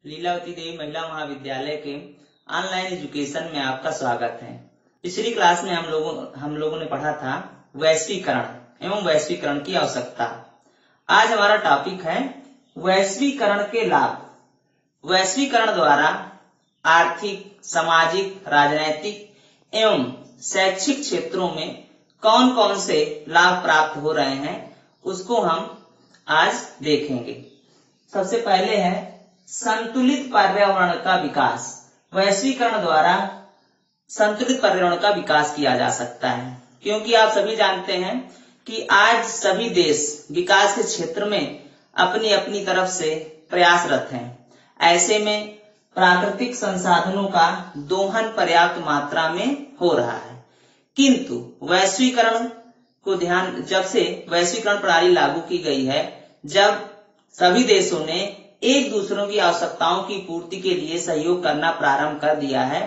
लीलावती देवी महिला महाविद्यालय के ऑनलाइन एजुकेशन में आपका स्वागत है। पिछली क्लास में हम लोगों ने पढ़ा था वैश्वीकरण एवं वैश्वीकरण की आवश्यकता। आज हमारा टॉपिक है वैश्वीकरण के लाभ। वैश्वीकरण द्वारा आर्थिक, सामाजिक, राजनैतिक एवं शैक्षिक क्षेत्रों में कौन कौन से लाभ प्राप्त हो रहे हैं उसको हम आज देखेंगे। सबसे पहले है संतुलित पर्यावरण का विकास। वैश्वीकरण द्वारा संतुलित पर्यावरण का विकास किया जा सकता है, क्योंकि आप सभी जानते हैं कि आज सभी देश विकास के क्षेत्र में अपनी अपनी तरफ से प्रयासरत हैं। ऐसे में प्राकृतिक संसाधनों का दोहन पर्याप्त मात्रा में हो रहा है, किंतु वैश्वीकरण को जब से वैश्वीकरण प्रणाली लागू की गई है, जब सभी देशों ने एक दूसरों की आवश्यकताओं की पूर्ति के लिए सहयोग करना प्रारंभ कर दिया है,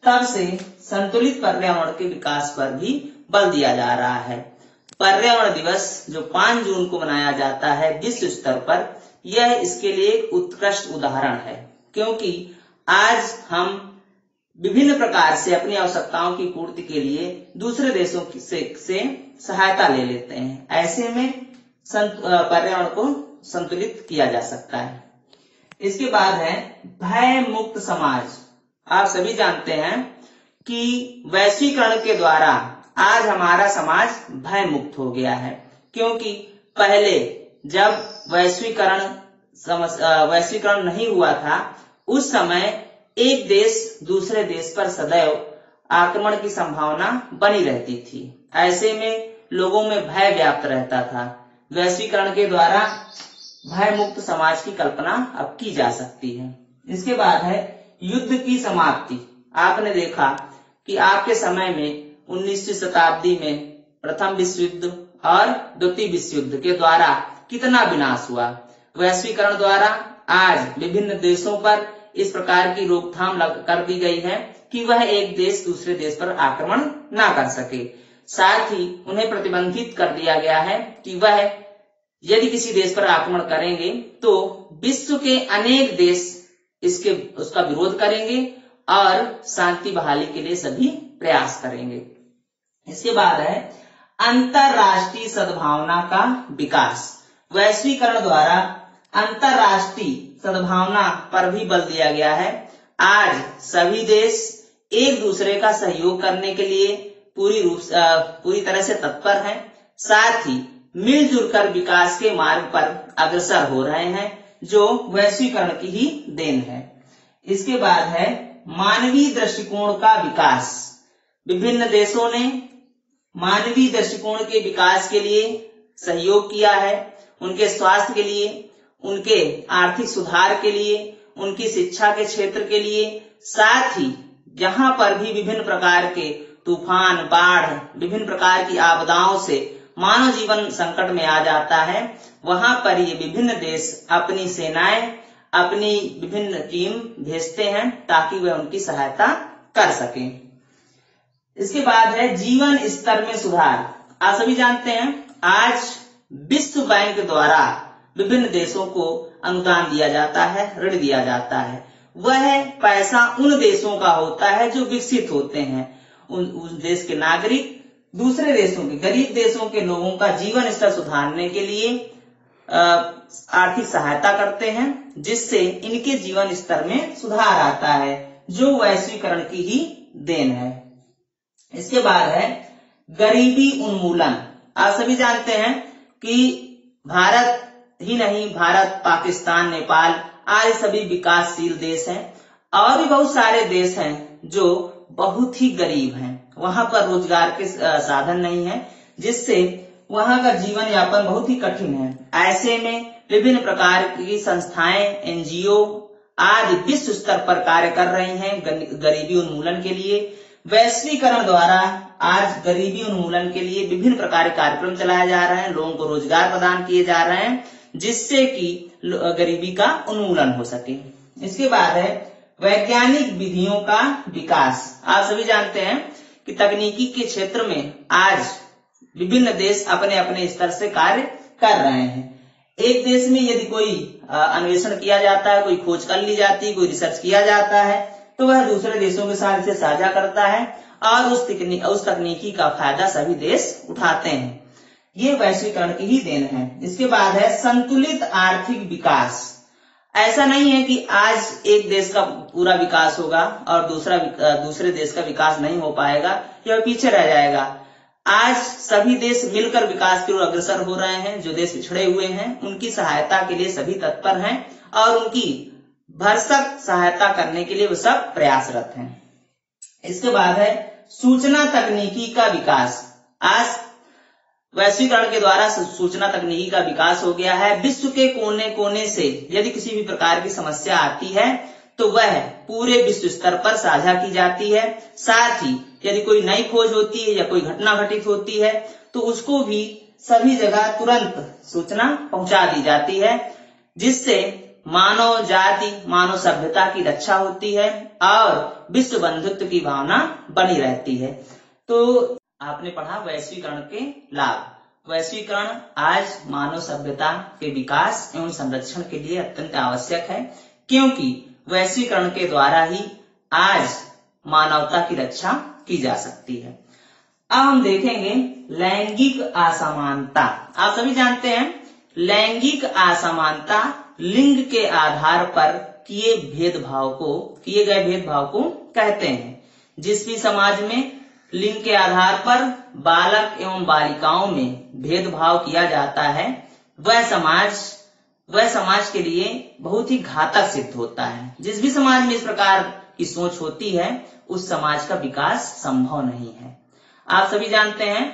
तब से संतुलित पर्यावरण के विकास पर भी बल दिया जा रहा है। पर्यावरण दिवस जो 5 जून को मनाया जाता है विश्व स्तर पर, यह इसके लिए एक उत्कृष्ट उदाहरण है, क्योंकि आज हम विभिन्न प्रकार से अपनी आवश्यकताओं की पूर्ति के लिए दूसरे देशों से सहायता ले लेते हैं। ऐसे में पर्यावरण को संतुलित किया जा सकता है। इसके बाद है भय मुक्त समाज। आप सभी जानते हैं कि वैश्वीकरण के द्वारा आज हमारा समाज भय मुक्त हो गया है, क्योंकि पहले जब वैश्वीकरण नहीं हुआ था, उस समय एक देश दूसरे देश पर सदैव आक्रमण की संभावना बनी रहती थी। ऐसे में लोगों में भय व्याप्त रहता था। वैश्वीकरण के द्वारा भय मुक्त समाज की कल्पना अब की जा सकती है। इसके बाद है युद्ध की समाप्ति। आपने देखा कि आपके समय में 19वीं शताब्दी में प्रथम विश्व युद्ध और द्वितीय विश्व युद्ध के द्वारा कितना विनाश हुआ। वैश्वीकरण द्वारा आज विभिन्न देशों पर इस प्रकार की रोकथाम कर दी गई है कि वह एक देश दूसरे देश पर आक्रमण ना कर सके। साथ ही उन्हें प्रतिबंधित कर दिया गया है कि वह यदि किसी देश पर आक्रमण करेंगे तो विश्व के अनेक देश उसका विरोध करेंगे और शांति बहाली के लिए सभी प्रयास करेंगे। इसके बाद है अंतरराष्ट्रीय सद्भावना का विकास। वैश्वीकरण द्वारा अंतरराष्ट्रीय सद्भावना पर भी बल दिया गया है। आज सभी देश एक दूसरे का सहयोग करने के लिए पूरी तरह से तत्पर हैं। साथ ही मिलजुल कर विकास के मार्ग पर अग्रसर हो रहे हैं, जो वैश्वीकरण की ही देन है। इसके बाद है मानवीय दृष्टिकोण का विकास। विभिन्न देशों ने मानवीय दृष्टिकोण के विकास के लिए सहयोग किया है, उनके स्वास्थ्य के लिए, उनके आर्थिक सुधार के लिए, उनकी शिक्षा के क्षेत्र के लिए। साथ ही जहां पर भी विभिन्न प्रकार के तूफान, बाढ़, विभिन्न प्रकार की आपदाओं से मानव जीवन संकट में आ जाता है, वहां पर ये विभिन्न देश अपनी सेनाएं, अपनी विभिन्न टीम भेजते हैं ताकि वह उनकी सहायता कर सकें। इसके बाद है जीवन स्तर में सुधार। आप सभी जानते हैं आज विश्व बैंक द्वारा विभिन्न देशों को अनुदान दिया जाता है, ऋण दिया जाता है। वह पैसा उन देशों का होता है जो विकसित होते हैं। उस देश के नागरिक दूसरे देशों के, गरीब देशों के लोगों का जीवन स्तर सुधारने के लिए आर्थिक सहायता करते हैं, जिससे इनके जीवन स्तर में सुधार आता है, जो वैश्वीकरण की ही देन है। इसके बाद है गरीबी उन्मूलन। आप सभी जानते हैं कि भारत ही नहीं, भारत, पाकिस्तान, नेपाल आदि सभी विकासशील देश हैं, और भी बहुत सारे देश हैं जो बहुत ही गरीब हैं। वहां पर रोजगार के साधन नहीं है, जिससे वहां का जीवन यापन बहुत ही कठिन है। ऐसे में विभिन्न प्रकार की संस्थाएं, एनजीओ आदि विश्व स्तर पर कार्य कर रही हैं गरीबी उन्मूलन के लिए। वैश्वीकरण द्वारा आज गरीबी उन्मूलन के लिए विभिन्न प्रकार के कार्यक्रम चलाए जा रहे हैं, लोगों को रोजगार प्रदान किए जा रहे हैं, जिससे कि गरीबी का उन्मूलन हो सके। इसके बाद है वैज्ञानिक विधियों का विकास। आप सभी जानते हैं कि तकनीकी के क्षेत्र में आज विभिन्न देश अपने अपने स्तर से कार्य कर रहे हैं। एक देश में यदि कोई अन्वेषण किया जाता है, कोई खोज कर ली जाती है, कोई रिसर्च किया जाता है, तो वह दूसरे देशों के साथ इसे साझा करता है और उस तकनीकी का फायदा सभी देश उठाते हैं। ये वैश्वीकरण की ही देन है। इसके बाद है संतुलित आर्थिक विकास। ऐसा नहीं है कि आज एक देश का पूरा विकास होगा और दूसरे देश का विकास नहीं हो पाएगा या पीछे रह जाएगा। आज सभी देश मिलकर विकास की ओर अग्रसर हो रहे हैं। जो देश पिछड़े हुए हैं उनकी सहायता के लिए सभी तत्पर हैं और उनकी भरसक सहायता करने के लिए वो सब प्रयासरत हैं। इसके बाद है सूचना तकनीकी का विकास। आज वैश्वीकरण के द्वारा सूचना तकनीकी का विकास हो गया है। विश्व के कोने कोने से यदि किसी भी प्रकार की समस्या आती है तो वह पूरे विश्व स्तर पर साझा की जाती है। साथ ही यदि कोई नई खोज होती है या कोई घटना घटित होती है तो उसको भी सभी जगह तुरंत सूचना पहुंचा दी जाती है, जिससे मानव जाति, मानव सभ्यता की रक्षा होती है और विश्व बंधुत्व की भावना बनी रहती है। तो आपने पढ़ा वैश्वीकरण के लाभ। वैश्वीकरण आज मानव सभ्यता के विकास एवं संरक्षण के लिए अत्यंत आवश्यक है, क्योंकि वैश्वीकरण के द्वारा ही आज मानवता की रक्षा की जा सकती है। अब हम देखेंगे लैंगिक असमानता। आप सभी जानते हैं लैंगिक असमानता लिंग के आधार पर किए गए भेदभाव को कहते हैं। जिस भी समाज में लिंग के आधार पर बालक एवं बालिकाओं में भेदभाव किया जाता है वह समाज के लिए बहुत ही घातक सिद्ध होता है। जिस भी समाज में इस प्रकार की सोच होती है उस समाज का विकास संभव नहीं है। आप सभी जानते हैं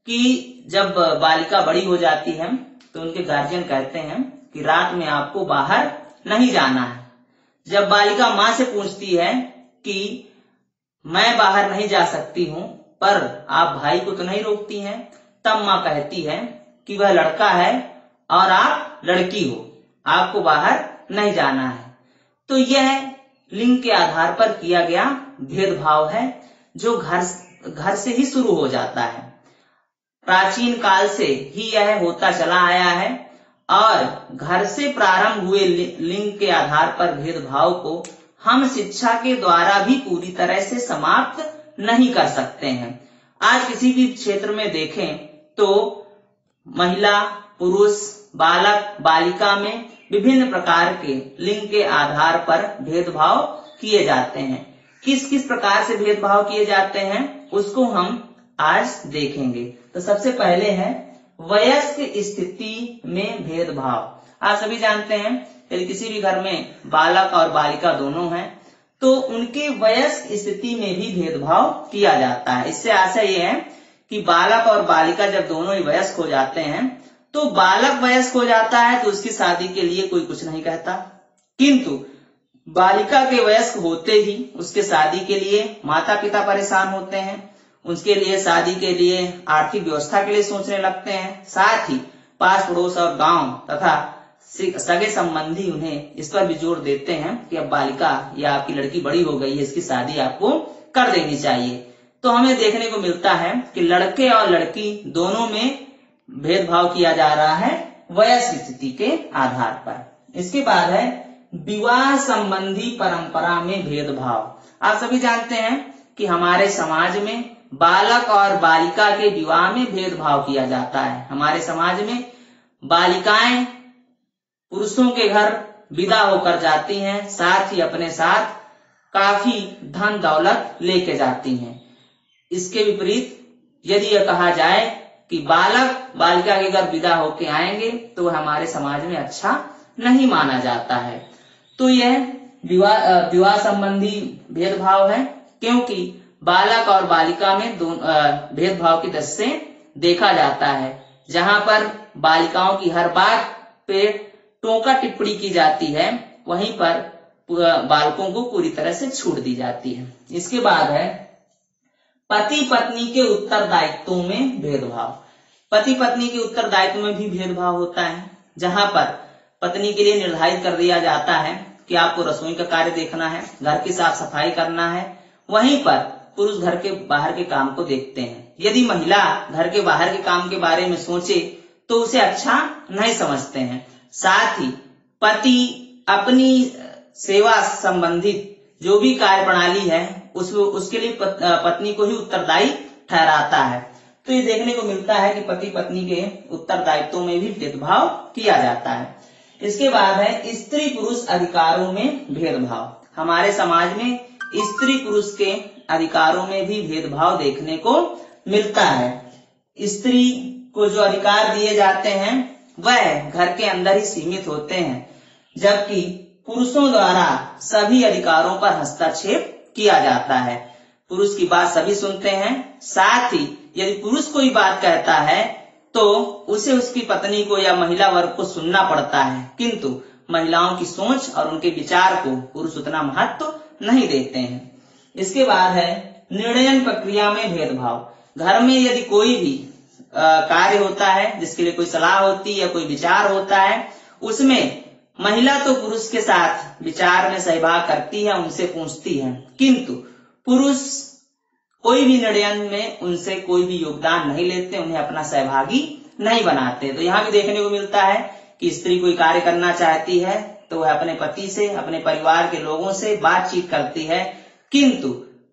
कि जब बालिका बड़ी हो जाती है तो उनके गार्जियन कहते हैं कि रात में आपको बाहर नहीं जाना है। जब बालिका माँ से पूछती है कि मैं बाहर नहीं जा सकती हूँ पर आप भाई को तो नहीं रोकती हैं, तब माँ कहती है कि वह लड़का है और आप लड़की हो, आपको बाहर नहीं जाना है। तो यह लिंग के आधार पर किया गया भेदभाव है जो घर से ही शुरू हो जाता है। प्राचीन काल से ही यह होता चला आया है और घर से प्रारंभ हुए लिंग के आधार पर भेदभाव को हम शिक्षा के द्वारा भी पूरी तरह से समाप्त नहीं कर सकते हैं। आज किसी भी क्षेत्र में देखें तो महिला, पुरुष, बालक, बालिका में विभिन्न प्रकार के लिंग के आधार पर भेदभाव किए जाते हैं। किस किस प्रकार से भेदभाव किए जाते हैं उसको हम आज देखेंगे। तो सबसे पहले है वयस्क स्थिति में भेदभाव। आप सभी जानते हैं यदि किसी भी घर में बालक और बालिका दोनों हैं तो उनके वयस्क स्थिति में भी भेदभाव किया जाता है। इससे आशय ये है कि बालक और बालिका जब दोनों ही वयस्क हो जाते हैं तो बालक वयस्क हो जाता है तो उसकी शादी के लिए कोई कुछ नहीं कहता, किंतु बालिका के वयस्क होते ही उसके शादी के लिए माता पिता परेशान होते हैं, उसके लिए शादी के लिए आर्थिक व्यवस्था के लिए सोचने लगते हैं। साथ ही पास पड़ोस और गांव तथा सगे संबंधी उन्हें इस पर भी जोर देते हैं कि अब बालिका या आपकी लड़की बड़ी हो गई है, इसकी शादी आपको कर देनी चाहिए। तो हमें देखने को मिलता है कि लड़के और लड़की दोनों में भेदभाव किया जा रहा है वयस्क स्थिति के आधार पर। इसके बाद है विवाह संबंधी परंपरा में भेदभाव। आप सभी जानते हैं कि हमारे समाज में बालक और बालिका के विवाह में भेदभाव किया जाता है। हमारे समाज में बालिकाएं पुरुषों के घर विदा होकर जाती हैं, साथ ही अपने साथ काफी धन दौलत लेके जाती हैं। इसके विपरीत यदि यह कहा जाए कि बालक बालिका के घर विदा होके आएंगे तो हमारे समाज में अच्छा नहीं माना जाता है। तो यह विवाह संबंधी भेदभाव है, क्योंकि बालक और बालिका में भेदभाव की दृष्टि से देखा जाता है। जहां पर बालिकाओं की हर बात पे टोका टिप्पणी की जाती है वहीं पर बालकों को पूरी तरह से छूट दी जाती है। इसके बाद है पति पत्नी के उत्तरदायित्वों में भेदभाव। पति पत्नी के उत्तरदायित्व में भी भेदभाव होता है, जहां पर पत्नी के लिए निर्धारित कर दिया जाता है कि आपको रसोई का कार्य देखना है, घर की साफ सफाई करना है, वहीं पर पुरुष घर के बाहर के काम को देखते हैं। यदि महिला घर के बाहर के काम के बारे में सोचे तो उसे अच्छा नहीं समझते हैं। साथ ही पति अपनी सेवा संबंधित जो भी कार्य प्रणाली है उसके लिए पत्नी को ही उत्तरदायी ठहराता है। तो ये देखने को मिलता है कि पति पत्नी के उत्तरदायित्वों में भी भेदभाव किया जाता है। इसके बाद है स्त्री पुरुष अधिकारों में भेदभाव। हमारे समाज में स्त्री पुरुष के अधिकारों में भी भेदभाव देखने को मिलता है। स्त्री को जो अधिकार दिए जाते हैं वह घर के अंदर ही सीमित होते हैं, जबकि पुरुषों द्वारा सभी अधिकारों पर हस्तक्षेप किया जाता है। पुरुष की बात सभी सुनते हैं, साथ ही यदि पुरुष कोई बात कहता है तो उसे उसकी पत्नी को या महिला वर्ग को सुनना पड़ता है, किंतु महिलाओं की सोच और उनके विचार को पुरुष उतना महत्व नहीं देते हैं। इसके बाद है निर्णय प्रक्रिया में भेदभाव। घर में यदि कोई भी कार्य होता है जिसके लिए कोई सलाह होती है या कोई विचार होता है, उसमें महिला तो पुरुष के साथ विचार में सहभाग करती है, उनसे पूछती है, किंतु पुरुष कोई भी निर्णय में उनसे कोई भी योगदान नहीं लेते, उन्हें अपना सहभागी नहीं बनाते। तो यहाँ भी देखने को मिलता है कि स्त्री कोई कार्य करना चाहती है तो वह अपने पति से, अपने परिवार के लोगों से बातचीत करती है, किंतु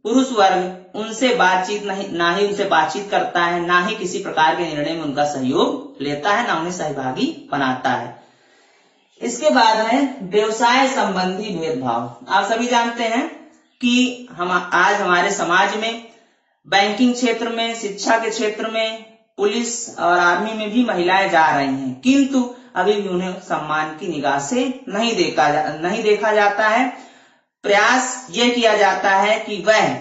पुरुष वर्ग उनसे बातचीत नहीं, ना ही उनसे बातचीत करता है, ना ही किसी प्रकार के निर्णय में उनका सहयोग लेता है, ना उन्हें सहभागी बनाता है। इसके बाद है व्यवसाय संबंधी भेदभाव। आप सभी जानते हैं कि हम आज हमारे समाज में बैंकिंग क्षेत्र में, शिक्षा के क्षेत्र में, पुलिस और आर्मी में भी महिलाएं जा रही हैं, किंतु अभी भी उन्हें सम्मान की निगाह से नहीं देखा जाता है। प्रयास यह किया जाता है कि वह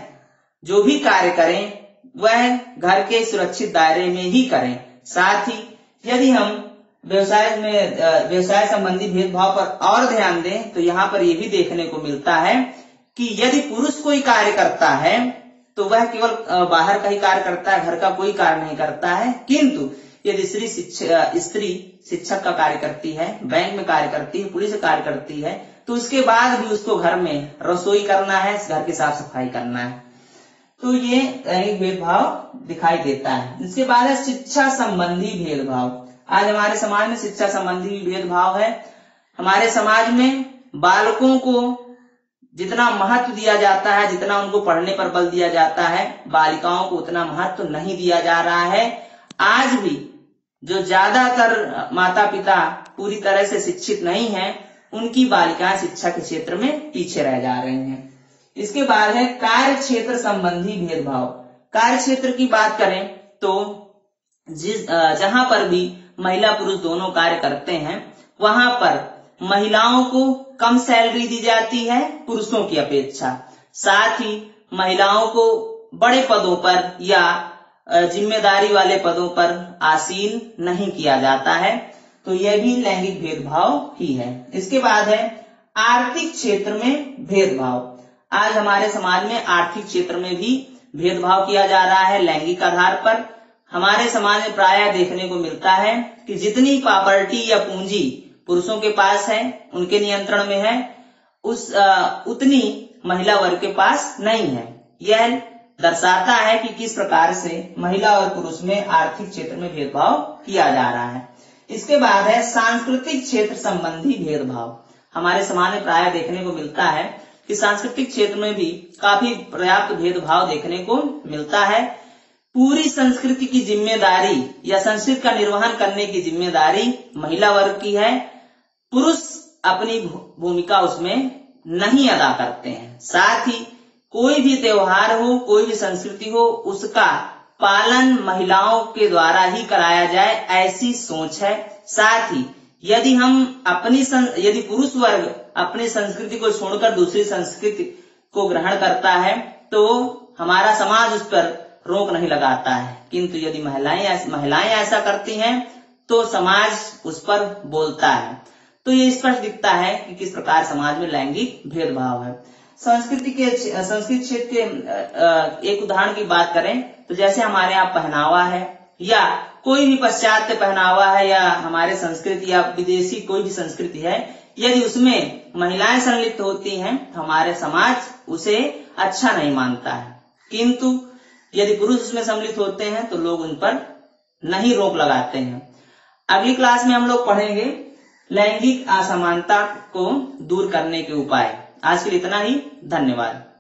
जो भी कार्य करें वह घर के सुरक्षित दायरे में ही करें। साथ ही यदि हम व्यवसाय संबंधी भेदभाव पर और ध्यान दें तो यहाँ पर यह भी देखने को मिलता है कि यदि पुरुष कोई कार्य करता है तो वह केवल बाहर का ही कार्य करता है, घर का कोई कार्य नहीं करता है, किंतु यदि स्त्री शिक्षक का कार्य करती है, बैंक में कार्य करती है, पुलिस कार्य करती है, तो उसके बाद भी उसको घर में रसोई करना है, घर की साफ सफाई करना है। तो ये एक भेदभाव दिखाई देता है। इसके बाद है शिक्षा संबंधी भेदभाव। आज हमारे समाज में शिक्षा संबंधी भी भेदभाव है। हमारे समाज में बालकों को जितना महत्व दिया जाता है, जितना उनको पढ़ने पर बल दिया जाता है, बालिकाओं को उतना महत्व नहीं दिया जा रहा है। आज भी जो ज्यादातर माता पिता पूरी तरह से शिक्षित नहीं हैं, उनकी बालिकाएं शिक्षा के क्षेत्र में पीछे रह जा रही हैं। इसके बाद है कार्य क्षेत्र संबंधी भेदभाव। कार्य क्षेत्र की बात करें तो जहां पर भी महिला पुरुष दोनों कार्य करते हैं वहां पर महिलाओं को कम सैलरी दी जाती है पुरुषों की अपेक्षा। साथ ही महिलाओं को बड़े पदों पर या जिम्मेदारी वाले पदों पर आसीन नहीं किया जाता है। तो यह भी लैंगिक भेदभाव ही है। इसके बाद है आर्थिक क्षेत्र में भेदभाव। आज हमारे समाज में आर्थिक क्षेत्र में भी भेदभाव किया जा रहा है लैंगिक आधार पर। हमारे समाज में प्रायः देखने को मिलता है कि जितनी प्रॉपर्टी या पूंजी पुरुषों के पास है, उनके नियंत्रण में है, उतनी महिला वर्ग के पास नहीं है। यह दर्शाता है कि किस प्रकार से महिला और पुरुष में आर्थिक क्षेत्र में भेदभाव किया जा रहा है। इसके बाद है सांस्कृतिक क्षेत्र संबंधी भेदभाव। हमारे समाज में प्रायः देखने को मिलता है कि सांस्कृतिक क्षेत्र में भी काफी पर्याप्त भेदभाव देखने को मिलता है। पूरी संस्कृति की जिम्मेदारी या संस्कृति का निर्वहन करने की जिम्मेदारी महिला वर्ग की है। पुरुष अपनी भूमिका उसमें नहीं अदा करते हैं। साथ ही कोई भी त्योहार हो, कोई भी संस्कृति हो, उसका पालन महिलाओं के द्वारा ही कराया जाए, ऐसी सोच है। साथ ही यदि पुरुष वर्ग अपनी संस्कृति को छोड़कर दूसरी संस्कृति को ग्रहण करता है तो हमारा समाज उस पर रोक नहीं लगाता है, किंतु यदि महिलाएं ऐसा करती हैं तो समाज उस पर बोलता है। तो ये स्पष्ट दिखता है कि किस प्रकार समाज में लैंगिक भेदभाव है। संस्कृत क्षेत्र के एक उदाहरण की बात करें तो जैसे हमारे यहाँ पहनावा है या कोई भी पाश्चात्य पहनावा है या हमारे संस्कृति या विदेशी कोई भी संस्कृति है, यदि उसमें महिलाएं सम्मिलित होती हैं तो हमारे समाज उसे अच्छा नहीं मानता है, किंतु यदि पुरुष उसमें सम्मिलित होते हैं तो लोग उन पर नहीं रोक लगाते हैं। अगली क्लास में हम लोग पढ़ेंगे लैंगिक असमानता को दूर करने के उपाय। आज के लिए इतना ही, धन्यवाद।